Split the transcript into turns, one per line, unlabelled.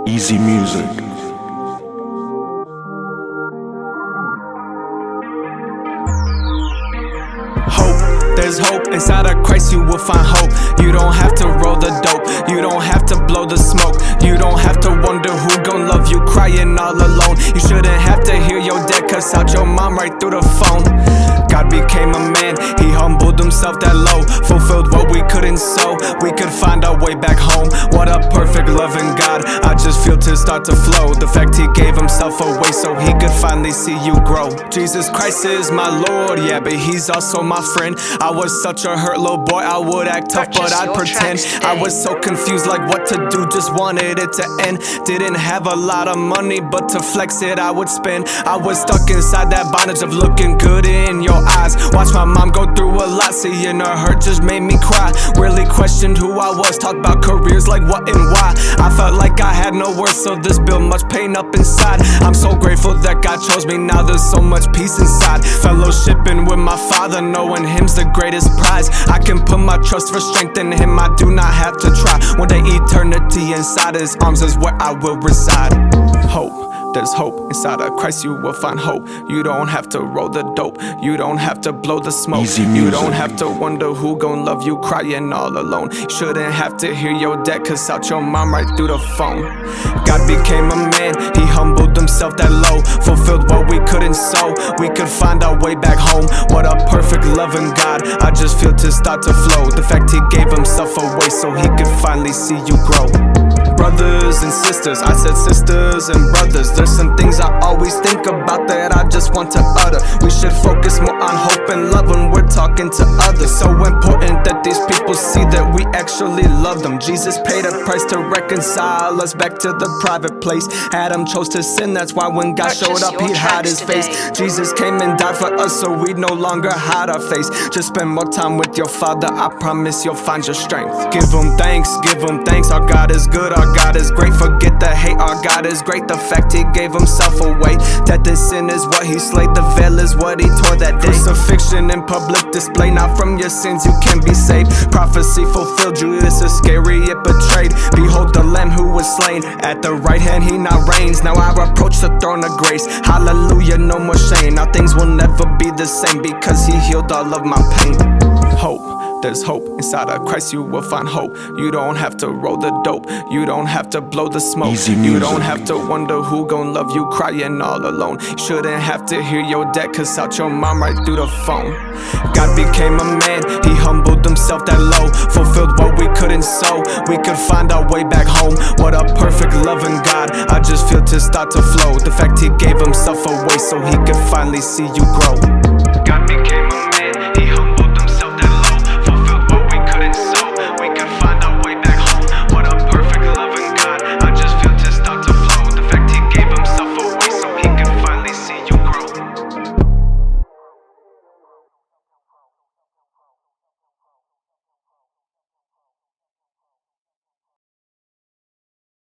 Easy music.
Hope, there's hope inside of Christ, you will find hope. You don't have to roll the dope, you don't have to blow the smoke, you don't have to wonder who gon' love you crying all alone. You shouldn't have to hear your dad cuss out your mom right through the phone. God became a man, he humbled himself that low, fulfilled what we couldn't sow, we could find our way back home. What a perfect loving God, I just feel tears start to flow. The fact he gave himself away so he could finally see you grow. Jesus Christ is my Lord, yeah, but he's also my friend. I was such a hurt little boy, I would act tough but I'd pretend. I was so confused like what to do, just wanted it to end. Didn't have a lot of money, but to flex it I would spend. I was stuck inside that bondage of looking good in your eyes. Watched my mom go through a lot, seeing her hurt just made me cry. Really questioned who I was, talked about careers like what and why. I felt like I had no worth, so this built much pain up inside. I'm so grateful that God chose me, now there's so much peace inside. Fellowshipping with my Father, knowing him's the greatest prize. I can put my trust for strength in him, I do not have to try. One day eternity inside his arms is where I will reside. Hope, there's hope inside of Christ, you will find hope. You don't have to roll the dope, you don't have to blow the smoke, you don't have to wonder who gon' love you crying all alone. You shouldn't have to hear your dad cuss out your mom right through the phone. God became a man, he humbled himself that low, fulfilled what we couldn't sow, we could find our way back home. What a perfect loving God, I just feel tears start to flow. The fact he gave himself away so he could finally see you grow. Brothers and sisters, I said sisters and brothers, there's some things I always think about that I just want to utter. We should focus more on hope and love when we're talking to others. So important that these people see that we actually love them. Jesus paid a price to reconcile us back to the private place. Adam chose to sin, that's why when God showed up he'd hide his face. Jesus came and died for us so we'd no longer hide our face. Just spend more time with your Father, I promise you'll find your strength. Give him thanks, our God is good, our God is great. Forget the hate, our God is great. The fact he gave himself away, death and sin is what he slayed, the veil is what he tore that day. Crucifixion in public display, not from your sins you can be saved. Prophecy fulfilled, Judas Iscariot betrayed. Behold the Lamb who was slain, at the right hand he now reigns. Now I approach the throne of grace, hallelujah, no more shame. Now things will never be the same because he healed all of my pain. Hope, there's hope inside of Christ, you will find hope. You don't have to roll the dope, you don't have to blow the smoke, you don't have to wonder who gon' love you crying all alone. You shouldn't have to hear your dad cuss out your mom right through the phone. God became a man, he humbled himself that low, fulfilled what we couldn't sow, we could find our way back home. What a perfect loving God, I just feel tears start to flow. The fact he gave himself away so he could finally see you grow. God became a man, he humbled